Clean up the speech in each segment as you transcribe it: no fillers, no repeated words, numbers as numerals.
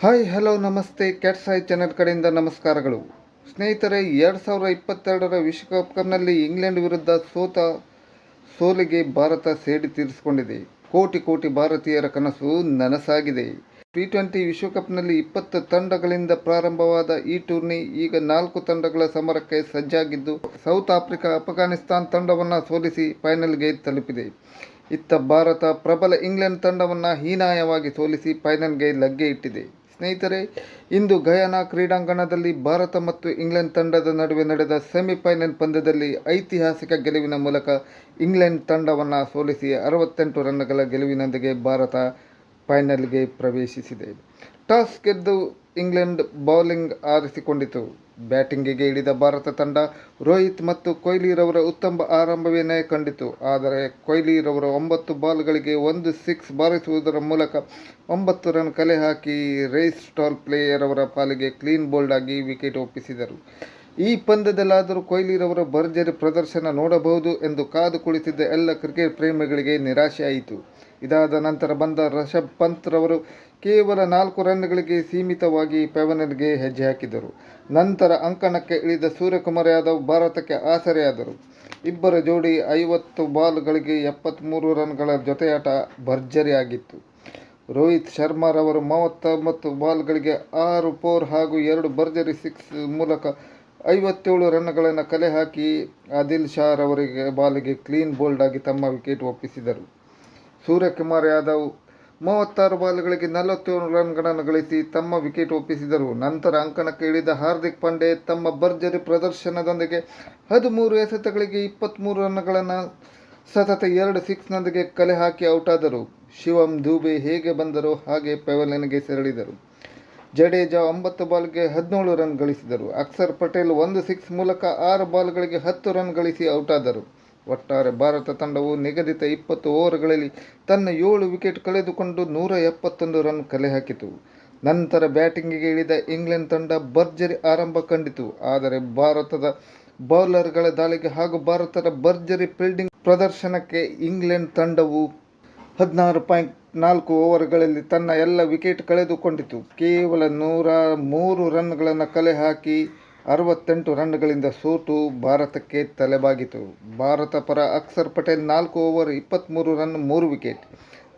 Hi hello ನಮಸ್ತೆ cats I channel ಕಡೆಯಿಂದ ನಮಸ್ಕಾರಗಳು. ಸ್ನೇಹಿತರೆ, 2022ರ ವಿಶ್ವಕಪ್ನಲ್ಲಿ ಇಂಗ್ಲೆಂಡ್ ವಿರುದ್ಧ ಸೋಲಿಗೆ ಭಾರತ ಸೇಡು ತೀರಿಸಿಕೊಂಡಿದೆ. ಕೋಟಿ ಭಾರತೀಯರ ಕನಸು ನನಸಾಗಿದೆ. T20 ವಿಶ್ವಕಪ್ನಲ್ಲಿ 20 ತಂಡಗಳಿಂದ ಪ್ರಾರಂಭವಾದ ಈ ಟೂರ್ನಿ ಈಗ 4 ತಂಡಗಳ ಸಮರಕ್ಕೆ ಸಜ್ಜಾಗಿದ್ದು, ಸೌತ್ ಆಫ್ರಿಕಾ ಅಫ್ಘಾನಿಸ್ತಾನ್ ತಂಡವನ್ನು ಸೋಲಿಸಿ ಫೈನಲ್ಗೆ ತಲುಪಿದೆ. ಇತ್ತ ಭಾರತ ಪ್ರಬಲ ಇಂಗ್ಲೆಂಡ್ ತಂಡವನ್ನು ಹೀನಾಯವಾಗಿ ಸೋಲಿಸಿ ಫೈನಲ್ಗೆ ಲಗ್ಗೆ ಇಟ್ಟಿದೆ. ಸ್ನೇಹಿತರೆ, ಇಂದು ಗಯಾನಾ ಕ್ರೀಡಾಂಗಣದಲ್ಲಿ ಭಾರತ ಮತ್ತು ಇಂಗ್ಲೆಂಡ್ ತಂಡದ ನಡುವೆ ನಡೆದ ಸೆಮಿಫೈನಲ್ ಪಂದ್ಯದಲ್ಲಿ ಐತಿಹಾಸಿಕ ಗೆಲುವಿನ ಮೂಲಕ ಇಂಗ್ಲೆಂಡ್ ತಂಡವನ್ನು ಸೋಲಿಸಿ 68 ರನ್ಗಳ ಗೆಲುವಿನೊಂದಿಗೆ ಭಾರತ ಫೈನಲ್ಗೆ ಪ್ರವೇಶಿಸಿದೆ. ಟಾಸ್ ಗೆದ್ದು ಇಂಗ್ಲೆಂಡ್ ಬೌಲಿಂಗ್ ಆರಿಸಿಕೊಂಡಿತು. ಬ್ಯಾಟಿಂಗಿಗೆ ಇಳಿದ ಭಾರತ ತಂಡ ರೋಹಿತ್ ಮತ್ತು ಕೊಹ್ಲಿರವರ ಉತ್ತಮ ಆರಂಭವನ್ನೇ ಕಂಡಿತು. ಆದರೆ ಕೊಹ್ಲಿರವರ 9 ಬಾಲ್ಗಳಿಗೆ 1 ಸಿಕ್ಸ್ ಬಾರಿಸುವುದರ ಮೂಲಕ 9 ರನ್ ಕಲೆ ಹಾಕಿ ರೇಸ್ ಸ್ಟಾಲ್ ಪ್ಲೇಯರ್ ಪಾಲಿಗೆ ಕ್ಲೀನ್ ಬೋಲ್ಡ್ ಆಗಿ ವಿಕೆಟ್ ಒಪ್ಪಿಸಿದರು. ಈ ಪಂದ್ಯದಲ್ಲಾದರೂ ಕೊಹ್ಲಿರವರ ಭರ್ಜರಿ ಪ್ರದರ್ಶನ ನೋಡಬಹುದು ಎಂದು ಕಾದು ಕುಳಿತಿದ್ದ ಎಲ್ಲ ಕ್ರಿಕೆಟ್ ಪ್ರೇಮಿಗಳಿಗೆ ನಿರಾಶೆಯಾಯಿತು. ಇದಾದ ನಂತರ ಬಂದ ರಿಷಭ್ ಪಂತ್ ರವರು ಕೇವಲ 4 ರನ್ಗಳಿಗೆ ಸೀಮಿತವಾಗಿ ಫೈನಲ್ಗೆ ಹೆಜ್ಜೆ ಹಾಕಿದರು. ನಂತರ ಅಂಕಣಕ್ಕೆ ಇಳಿದ ಸೂರ್ಯಕುಮಾರ್ ಯಾದವ್ ಭಾರತಕ್ಕೆ ಆಸರೆಯಾದರು. ಇಬ್ಬರ ಜೋಡಿ 50 ಬಾಲ್ಗಳಿಗೆ 73 ರನ್ಗಳ ಜೊತೆಯಾಟ ಭರ್ಜರಿಯಾಗಿತ್ತು. ರೋಹಿತ್ ಶರ್ಮಾ ರವರು 39 ಬಾಲ್ಗಳಿಗೆ 6 4 ಹಾಗೂ 2 ಭರ್ಜರಿ ಸಿಕ್ಸ್ ಮೂಲಕ 57 ರನ್ಗಳನ್ನು ಕಲೆ ಹಾಕಿ ಆದಿಲ್ ಶಾ ರವರಿಗೆ ಬಾಲಿಗೆ ಕ್ಲೀನ್ ಬೋಲ್ಡ್ ಆಗಿ ತಮ್ಮ ವಿಕೆಟ್ ಒಪ್ಪಿಸಿದರು. ಸೂರ್ಯಕುಮಾರ್ ಯಾದವ್ 36 ಬಾಲ್ಗಳಿಗೆ 47 ರನ್ಗಳನ್ನು ಗಳಿಸಿ ತಮ್ಮ ವಿಕೆಟ್ ಒಪ್ಪಿಸಿದರು. ನಂತರ ಅಂಕಣಕ್ಕೆ ಇಳಿದ ಹಾರ್ದಿಕ್ ಪಾಂಡ್ಯ ತಮ್ಮ ಭರ್ಜರಿ ಪ್ರದರ್ಶನದೊಂದಿಗೆ 13 ಎಸೆತಗಳಿಗೆ 23 ರನ್ಗಳನ್ನು ಸತತ 2 ಸಿಕ್ಸ್ನೊಂದಿಗೆ ಕಲೆ ಹಾಕಿ ಔಟಾದರು. ಶಿವಮ್ ದುಬೆ ಹೇಗೆ ಬಂದರೋ ಹಾಗೆ ಪೆವಿಲಿಯನ್ಗೆ ತೆರಳಿದರು. ಜಡೇಜಾ 9 ಬಾಲ್ಗೆ 17 ರನ್ ಗಳಿಸಿದರು. ಅಕ್ಷರ್ ಪಟೇಲ್ 1 ಸಿಕ್ಸ್ ಮೂಲಕ 6 ಬಾಲ್ಗಳಿಗೆ 10 ರನ್ ಗಳಿಸಿ ಔಟಾದರು. ಒಟ್ಟಾರೆ ಭಾರತ ತಂಡವು ನಿಗದಿತ 20 ಓವರ್ಗಳಲ್ಲಿ ತನ್ನ 7 ವಿಕೆಟ್ ಕಳೆದುಕೊಂಡು 171 ರನ್ ಕಲೆ ಹಾಕಿತು. ನಂತರ ಬ್ಯಾಟಿಂಗಿಗೆ ಇಳಿದ ಇಂಗ್ಲೆಂಡ್ ತಂಡ ಭರ್ಜರಿ ಆರಂಭ ಕಂಡಿತು. ಆದರೆ ಭಾರತದ ಬೌಲರ್ಗಳ ದಾಳಿಗೆ ಹಾಗೂ ಭಾರತದ ಭರ್ಜರಿ ಫೀಲ್ಡಿಂಗ್ ಪ್ರದರ್ಶನಕ್ಕೆ ಇಂಗ್ಲೆಂಡ್ ತಂಡವು 16.4 ಓವರ್ಗಳಲ್ಲಿ ತನ್ನ ಎಲ್ಲ ವಿಕೆಟ್ ಕಳೆದುಕೊಂಡಿತು. ಕೇವಲ 103 ರನ್ಗಳನ್ನು ಕಲೆ ಹಾಕಿ 68 ರನ್ಗಳಿಂದ ಸೋತು ಭಾರತಕ್ಕೆ ತಲೆಬಾಗಿತು. ಭಾರತ ಪರ Akshar Patel 4 over 23 run 3 wicket.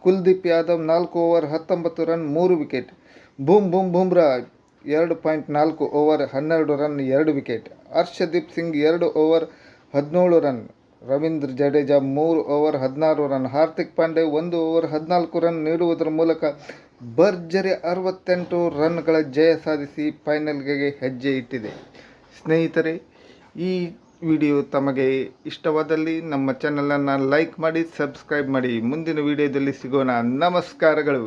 Kuldeep Yadav 4 over 19 run 3 wicket. Bumrah 2.4 over 12 run 2 wicket. Harshdeep Singh 2 over 17 run. Ravindra Jadeja 3 over 16 run. Hardik Pandya 1 over 14 run ನೀಡುವುದರ ಮೂಲಕ ಭರ್ಜರಿ 68 ರನ್ಗಳ ಜಯ ಸಾಧಿಸಿ ಫೈನಲ್ಗೆ ಹೆಜ್ಜೆ ಇಟ್ಟಿದೆ. ಸ್ನೇಹಿತರೆ, ಈ ವಿಡಿಯೋ ತಮಗೆ ಇಷ್ಟವಾದಲ್ಲಿ ನಮ್ಮ ಚಾನಲನ್ನು ಲೈಕ್ ಮಾಡಿ, ಸಬ್ಸ್ಕ್ರೈಬ್ ಮಾಡಿ. ಮುಂದಿನ ವಿಡಿಯೋದಲ್ಲಿ ಸಿಗೋಣ. ನಮಸ್ಕಾರಗಳು.